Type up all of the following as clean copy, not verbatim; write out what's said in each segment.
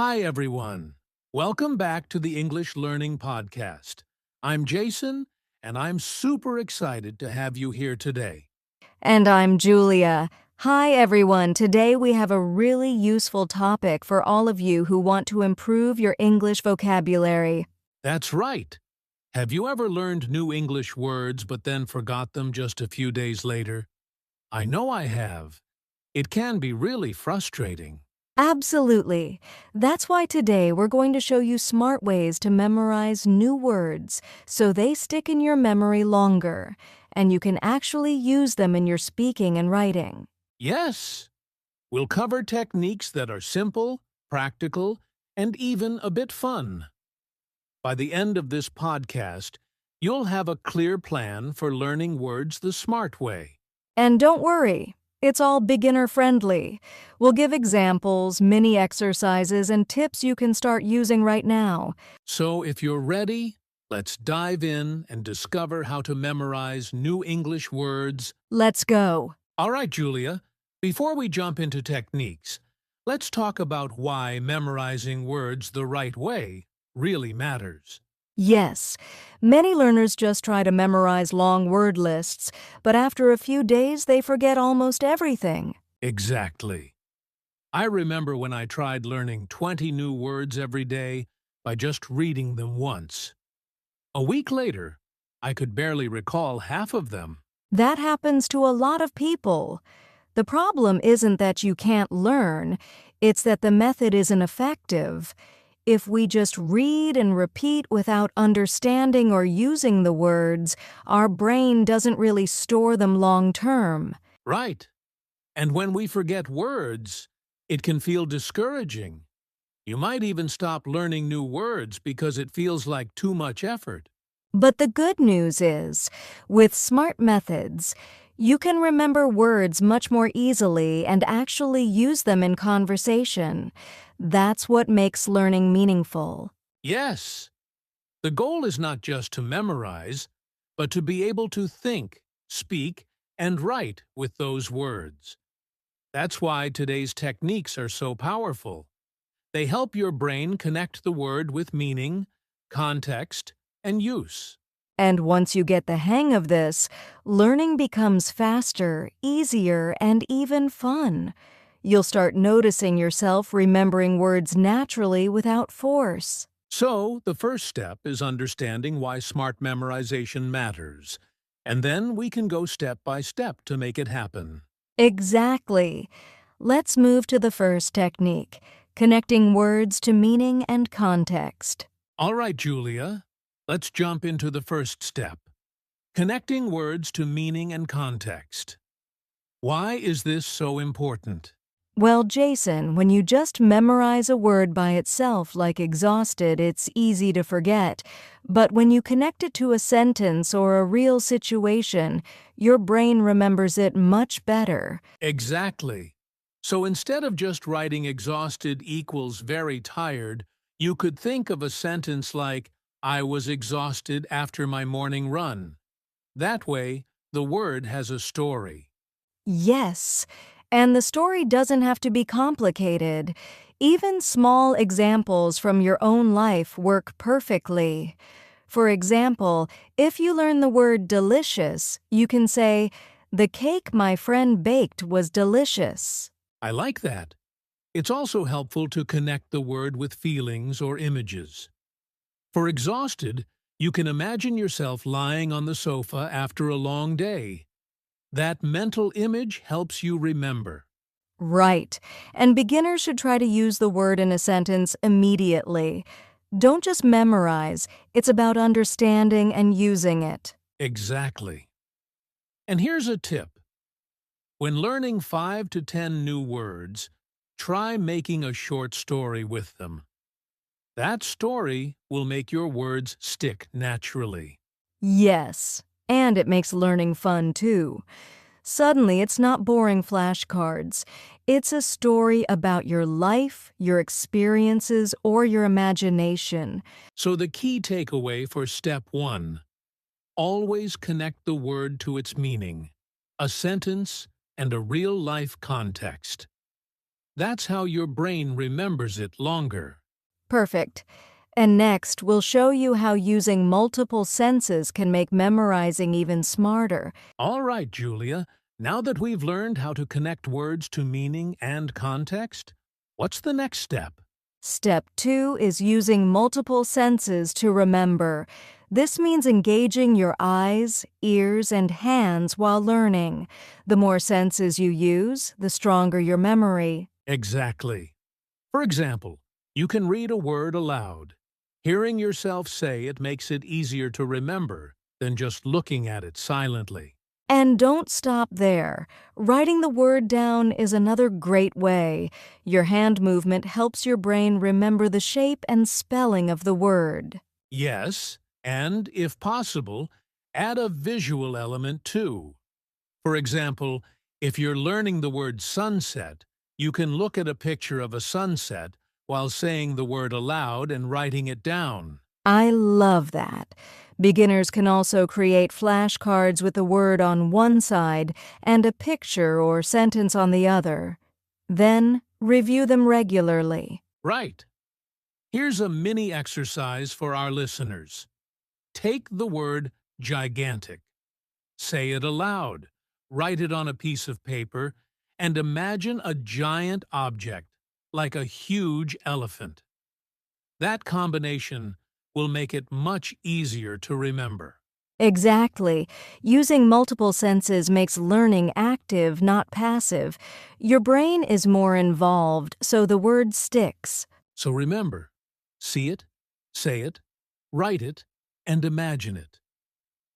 Hi, everyone. Welcome back to the English Learning Podcast. I'm Jason, and I'm super excited to have you here today. And I'm Julia. Hi, everyone. Today we have a really useful topic for all of you who want to improve your English vocabulary. That's right. Have you ever learned new English words but then forgot them just a few days later? I know I have. It can be really frustrating. Absolutely. That's why today we're going to show you smart ways to memorize new words so they stick in your memory longer and you can actually use them in your speaking and writing. Yes, we'll cover techniques that are simple, practical, and even a bit fun. By the end of this podcast, you'll have a clear plan for learning words the smart way. And don't worry, it's all beginner-friendly. We'll give examples, mini exercises, and tips you can start using right now. So if you're ready, let's dive in and discover how to memorize new English words. Let's go. All right, Julia, before we jump into techniques, let's talk about why memorizing words the right way really matters. Yes, many learners just try to memorize long word lists, but after a few days they forget almost everything. Exactly. I remember when I tried learning 20 new words every day by just reading them once. A week later, I could barely recall half of them. That happens to a lot of people. The problem isn't that you can't learn, it's that the method isn't effective. If we just read and repeat without understanding or using the words, our brain doesn't really store them long term. Right. And when we forget words, it can feel discouraging. You might even stop learning new words because it feels like too much effort. But the good news is, with smart methods, you can remember words much more easily and actually use them in conversation. That's what makes learning meaningful. Yes, the goal is not just to memorize, but to be able to think, speak, and write with those words. That's why today's techniques are so powerful. They help your brain connect the word with meaning, context, and use. And once you get the hang of this, learning becomes faster, easier, and even fun. You'll start noticing yourself remembering words naturally without force. So, the first step is understanding why smart memorization matters, and then we can go step by step to make it happen. Exactly. Let's move to the first technique, connecting words to meaning and context. All right, Julia, let's jump into the first step, connecting words to meaning and context. Why is this so important? Well, Jason, when you just memorize a word by itself like exhausted, it's easy to forget. But when you connect it to a sentence or a real situation, your brain remembers it much better. Exactly. So instead of just writing exhausted equals very tired, you could think of a sentence like, I was exhausted after my morning run. That way, the word has a story. Yes, and the story doesn't have to be complicated. Even small examples from your own life work perfectly. For example, if you learn the word delicious, you can say, "The cake my friend baked was delicious." I like that. It's also helpful to connect the word with feelings or images. For exhausted, you can imagine yourself lying on the sofa after a long day. That mental image helps you remember. Right, and beginners should try to use the word in a sentence immediately. Don't just memorize, it's about understanding and using it. Exactly. And here's a tip. When learning 5 to 10 new words, try making a short story with them. That story will make your words stick naturally. Yes, and it makes learning fun too. Suddenly, it's not boring flashcards. It's a story about your life, your experiences, or your imagination. So the key takeaway for step 1, always connect the word to its meaning, a sentence, and a real-life context. That's how your brain remembers it longer. Perfect. And next, we'll show you how using multiple senses can make memorizing even smarter. All right, Julia. Now that we've learned how to connect words to meaning and context, what's the next step? Step 2 is using multiple senses to remember. This means engaging your eyes, ears, and hands while learning. The more senses you use, the stronger your memory. Exactly. For example, you can read a word aloud. Hearing yourself say it makes it easier to remember than just looking at it silently. And don't stop there. Writing the word down is another great way. Your hand movement helps your brain remember the shape and spelling of the word. Yes, and if possible, add a visual element too. For example, if you're learning the word sunset, you can look at a picture of a sunset while saying the word aloud and writing it down. I love that. Beginners can also create flashcards with the word on one side and a picture or sentence on the other. Then, review them regularly. Right. Here's a mini exercise for our listeners. Take the word gigantic. Say it aloud. Write it on a piece of paper and imagine a giant object, like a huge elephant. That combination will make it much easier to remember. Exactly. Using multiple senses makes learning active, not passive. Your brain is more involved, so the word sticks. So remember, see it, say it, write it, and imagine it.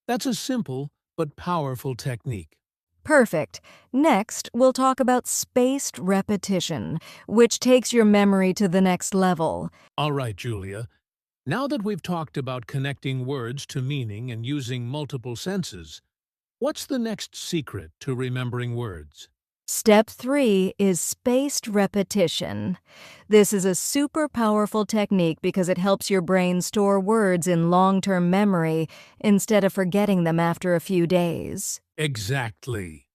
That's a simple but powerful technique. Perfect. Next, we'll talk about spaced repetition, which takes your memory to the next level. All right, Julia. Now that we've talked about connecting words to meaning and using multiple senses, what's the next secret to remembering words? Step 3 is spaced repetition. This is a super powerful technique because it helps your brain store words in long-term memory instead of forgetting them after a few days. Exactly.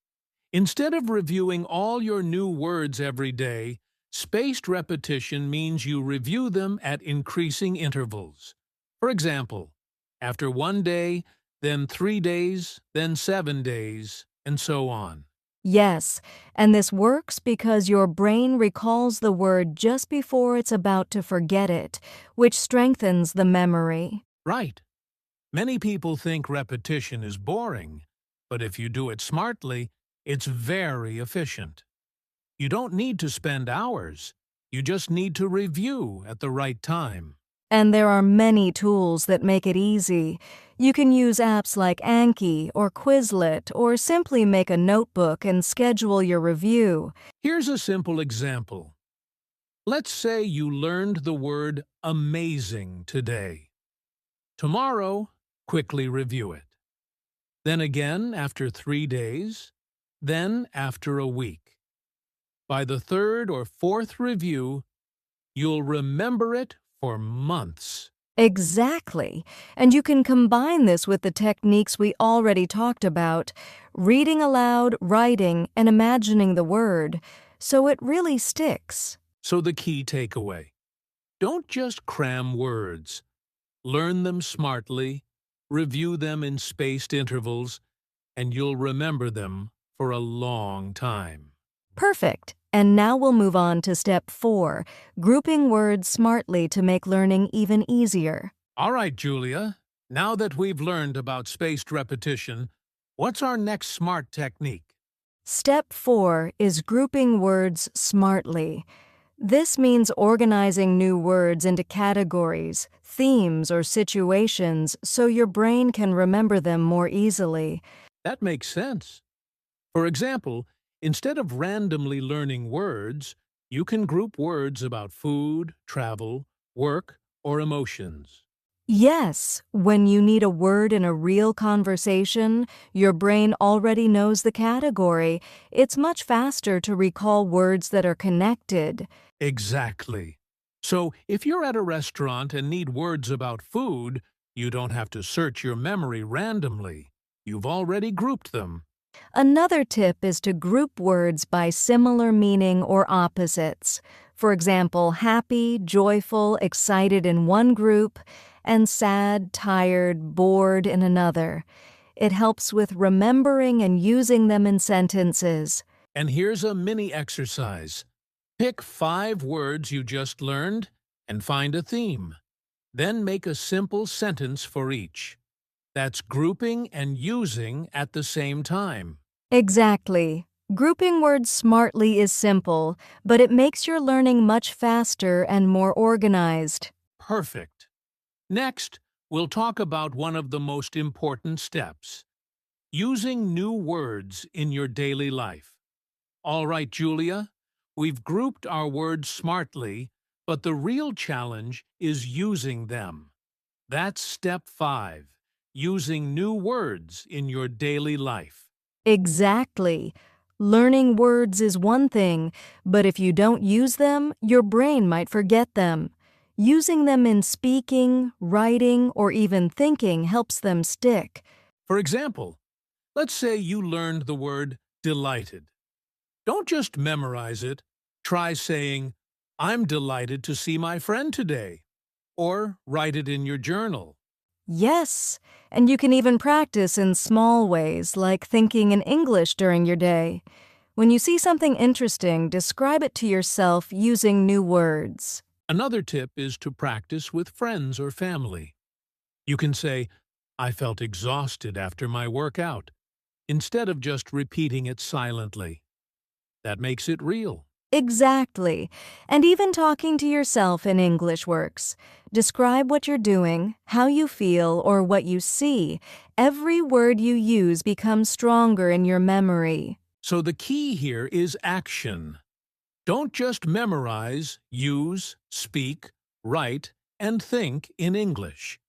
Instead of reviewing all your new words every day, spaced repetition means you review them at increasing intervals. For example, after 1 day, then 3 days, then 7 days, and so on. Yes, and this works because your brain recalls the word just before it's about to forget it, which strengthens the memory. Right. Many people think repetition is boring, but if you do it smartly, it's very efficient. You don't need to spend hours. You just need to review at the right time. And there are many tools that make it easy. You can use apps like Anki or Quizlet or simply make a notebook and schedule your review. Here's a simple example. Let's say you learned the word amazing today. Tomorrow, quickly review it. Then again after 3 days, then after a week. By the third or fourth review, you'll remember it for months. Exactly. And you can combine this with the techniques we already talked about, reading aloud, writing, and imagining the word, so it really sticks. So the key takeaway: don't just cram words. Learn them smartly, review them in spaced intervals, and you'll remember them for a long time. Perfect. And now we'll move on to step 4, grouping words smartly to make learning even easier. All right, Julia. Now that we've learned about spaced repetition, what's our next smart technique? Step 4 is grouping words smartly. This means organizing new words into categories, themes, or situations so your brain can remember them more easily. That makes sense. For example, instead of randomly learning words, you can group words about food, travel, work, or emotions. Yes, when you need a word in a real conversation, your brain already knows the category. It's much faster to recall words that are connected. Exactly. So, if you're at a restaurant and need words about food, you don't have to search your memory randomly. You've already grouped them. Another tip is to group words by similar meaning or opposites. For example, happy, joyful, excited in one group, and sad, tired, bored in another. It helps with remembering and using them in sentences. And here's a mini exercise. Pick 5 words you just learned and find a theme. Then make a simple sentence for each. That's grouping and using at the same time. Exactly. Grouping words smartly is simple, but it makes your learning much faster and more organized. Perfect. Next, we'll talk about one of the most important steps, using new words in your daily life. All right, Julia, we've grouped our words smartly, but the real challenge is using them. That's step 5, using new words in your daily life. Exactly. Learning words is one thing, but if you don't use them, your brain might forget them. Using them in speaking, writing, or even thinking helps them stick. For example, let's say you learned the word delighted. Don't just memorize it. Try saying, I'm delighted to see my friend today. Or write it in your journal. Yes, and you can even practice in small ways, like thinking in English during your day. When you see something interesting, describe it to yourself using new words. Another tip is to practice with friends or family. You can say, I felt exhausted after my workout, instead of just repeating it silently. That makes it real. Exactly. And even talking to yourself in English works. Describe what you're doing, how you feel, or what you see. Every word you use becomes stronger in your memory. So the key here is action. Don't just memorize, use, speak, write, and think in English.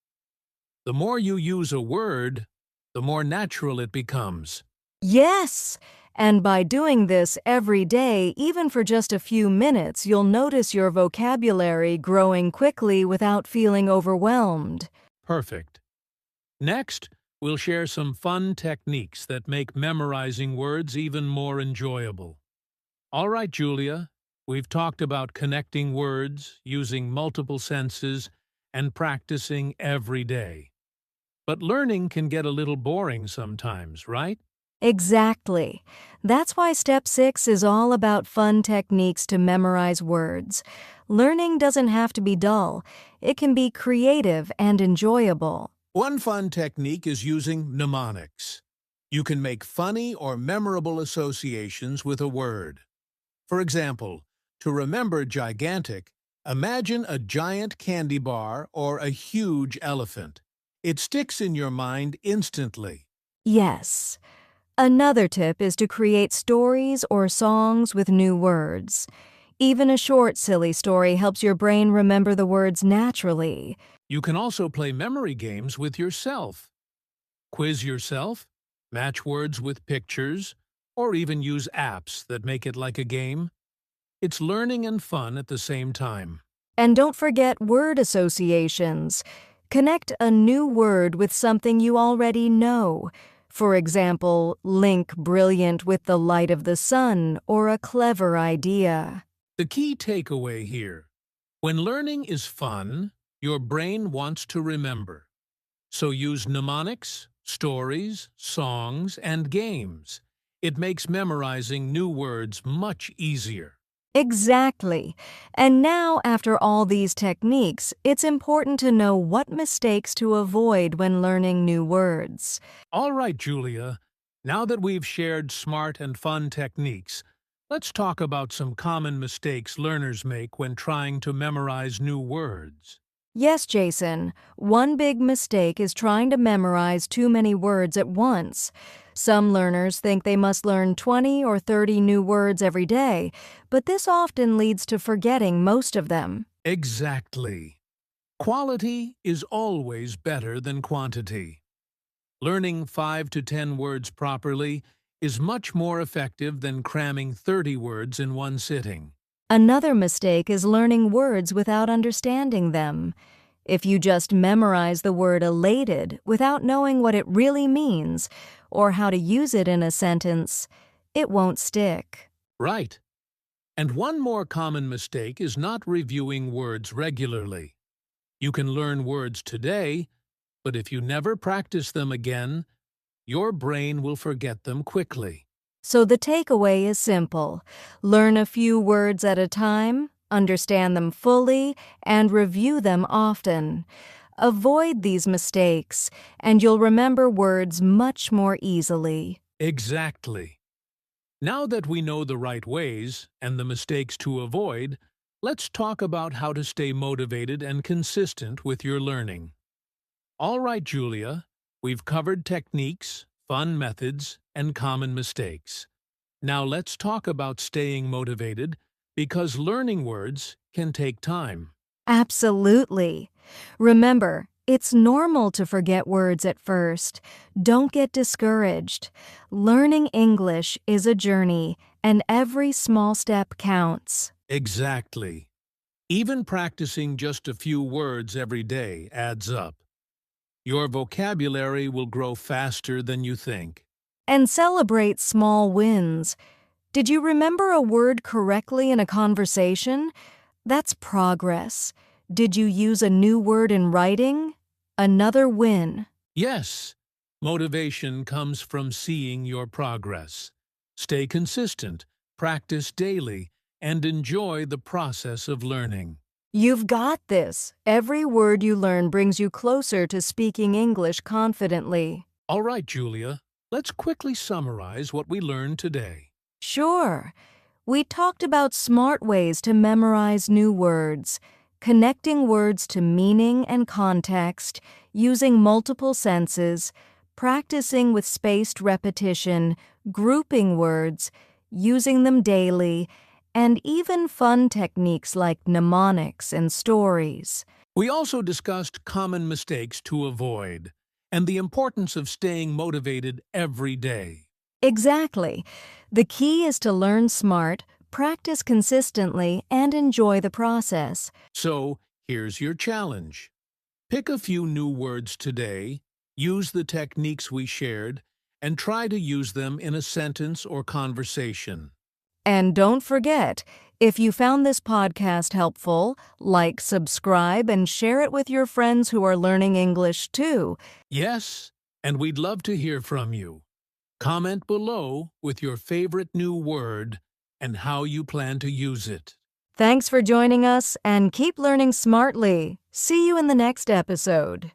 The more you use a word, the more natural it becomes. Yes! And by doing this every day, even for just a few minutes, you'll notice your vocabulary growing quickly without feeling overwhelmed. Perfect. Next, we'll share some fun techniques that make memorizing words even more enjoyable. All right, Julia, we've talked about connecting words, using multiple senses, and practicing every day. But learning can get a little boring sometimes, right? Exactly. That's why Step 6 is all about fun techniques to memorize words. Learning doesn't have to be dull. It can be creative and enjoyable. One fun technique is using mnemonics. You can make funny or memorable associations with a word. For example, to remember gigantic, imagine a giant candy bar or a huge elephant. It sticks in your mind instantly. Yes. Another tip is to create stories or songs with new words. Even a short, silly story helps your brain remember the words naturally. You can also play memory games with yourself. Quiz yourself, match words with pictures, or even use apps that make it like a game. It's learning and fun at the same time. And don't forget word associations. Connect a new word with something you already know. For example, link brilliant with the light of the sun or a clever idea. The key takeaway here: when learning is fun, your brain wants to remember. So use mnemonics, stories, songs, and games. It makes memorizing new words much easier. Exactly. And now, after all these techniques, it's important to know what mistakes to avoid when learning new words. All right, Julia, now that we've shared smart and fun techniques, let's talk about some common mistakes learners make when trying to memorize new words. Yes, Jason, one big mistake is trying to memorize too many words at once. Some learners think they must learn 20 or 30 new words every day, but this often leads to forgetting most of them. Exactly. Quality is always better than quantity. Learning 5 to 10 words properly is much more effective than cramming 30 words in one sitting. Another mistake is learning words without understanding them. If you just memorize the word elated without knowing what it really means or how to use it in a sentence, it won't stick. Right. And one more common mistake is not reviewing words regularly. You can learn words today, but if you never practice them again, your brain will forget them quickly. So the takeaway is simple. Learn a few words at a time, understand them fully, and review them often. Avoid these mistakes, and you'll remember words much more easily. Exactly. Now that we know the right ways and the mistakes to avoid, let's talk about how to stay motivated and consistent with your learning. All right, Julia, we've covered techniques, fun methods, and common mistakes. Now let's talk about staying motivated because learning words can take time. Absolutely. Remember, it's normal to forget words at first. Don't get discouraged. Learning English is a journey, and every small step counts. Exactly. Even practicing just a few words every day adds up. Your vocabulary will grow faster than you think. And celebrate small wins. Did you remember a word correctly in a conversation? That's progress. Did you use a new word in writing? Another win. Yes, motivation comes from seeing your progress. Stay consistent, practice daily, and enjoy the process of learning. You've got this. Every word you learn brings you closer to speaking English confidently. All right, Julia, let's quickly summarize what we learned today. Sure. We talked about smart ways to memorize new words, connecting words to meaning and context, using multiple senses, practicing with spaced repetition, grouping words, using them daily, and even fun techniques like mnemonics and stories. We also discussed common mistakes to avoid and the importance of staying motivated every day. Exactly. The key is to learn smart, practice consistently, and enjoy the process. So, here's your challenge. Pick a few new words today, use the techniques we shared, and try to use them in a sentence or conversation. And don't forget, if you found this podcast helpful, like, subscribe, and share it with your friends who are learning English too. Yes, and we'd love to hear from you. Comment below with your favorite new word and how you plan to use it. Thanks for joining us, and keep learning smartly. See you in the next episode.